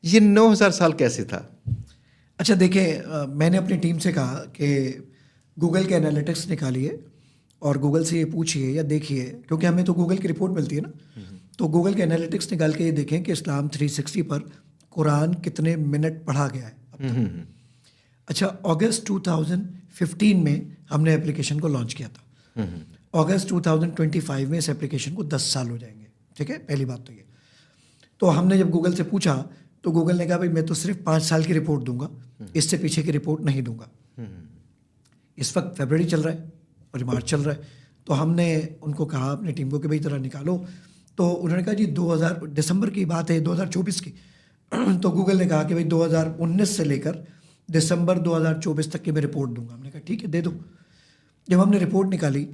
یہ 9000 سال کیسے تھا؟ اچھا دیکھیں، میں نے اپنی ٹیم سے کہا کہ گوگل کے انالیٹکس نکالیے اور گوگل سے یہ پوچھیے یا دیکھیے، کیونکہ ہمیں تو گوگل کی رپورٹ ملتی ہے نا، تو گوگل کے انالیٹکس نکال کے یہ دیکھیں کہ اسلام 360 پر قرآن کتنے منٹ پڑھا گیا ہے اب تک۔ اچھا، اگست 2015 میں ہم نے اپلیکیشن کو لانچ کیا تھا، اگست 2025 میں اس اپلیکیشن کو 10 سال ہو جائیں گے، ٹھیک ہے، پہلی بات تو یہ۔ تو ہم نے جب گوگل سے پوچھا تو گوگل نے کہا بھائی میں تو صرف 5 سال کی رپورٹ دوں گا، اس سے پیچھے کی رپورٹ نہیں دوں گا۔ اس وقت فیبرری چل رہا ہے اور مارچ چل رہا ہے، تو ہم نے ان کو کہا اپنی ٹیم کو کہ بھائی ذرا نکالو، تو انہوں نے کہا جی 2000 کی بات ہے، 2024 کی۔ تو گوگل نے کہا کہ بھائی 2019 سے لے کر دسمبر 2024 تک کی میں رپورٹ دوں گا۔ ہم نے کہا ٹھیک ہے دے دو۔ جب ہم نے رپورٹ نکالی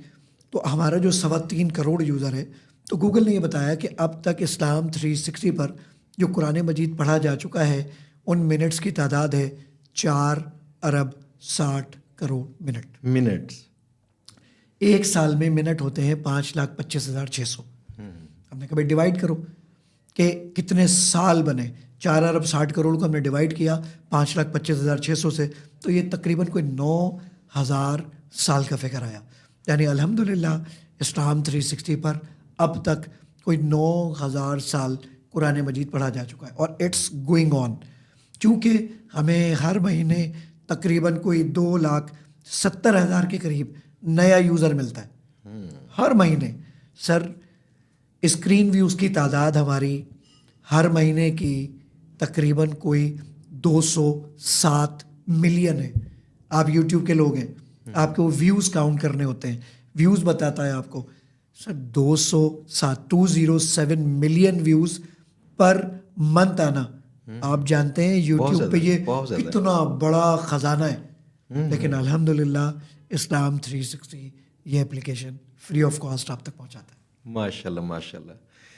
تو ہمارا جو 3.25 کروڑ یوزر ہے، تو گوگل نے یہ بتایا کہ اب تک اسلام 360 پر جو قرآن مجید پڑھا جا چکا ہے ان منٹس کی تعداد ہے 4 ارب 60 کروڑ منٹس۔ ایک سال میں منٹ ہوتے ہیں 5,25,600۔ ہم نے کہا بھائی ڈیوائڈ کرو کہ کتنے سال بنے، 4 ارب 60 کروڑ کو ہم نے ڈیوائڈ کیا 5,25,600 سے، تو یہ تقریباً کوئی 9,000 سال کا فگر آیا۔ یعنی الحمدللہ اسلام 360 پر اب تک کوئی 9,000 سال قرآن مجید پڑھا جا چکا ہے، اور اٹس گوئنگ آن، چونکہ ہمیں ہر مہینے تقریباً کوئی 2,70,000 کے قریب نیا یوزر ملتا ہے ہر مہینے۔ سر اسکرین ویوز کی تعداد ہماری ہر مہینے کی تقریباً کوئی 207 ملین ہے۔ آپ یوٹیوب کے لوگ ہیں، آپ کو ویوز کاؤنٹ کرنے ہوتے ہیں، ویوز بتاتا ہے آپ کو۔ سر 207 ملین ویوز پر منتھ آنا، آپ جانتے ہیں یوٹیوب پہ یہ کتنا بڑا خزانہ ہے۔ لیکن الحمدللہ اسلام 360 یہ اپلیکیشن فری آف کاسٹ آپ تک پہنچاتا ہے۔ ماشاء اللہ ماشاء اللہ۔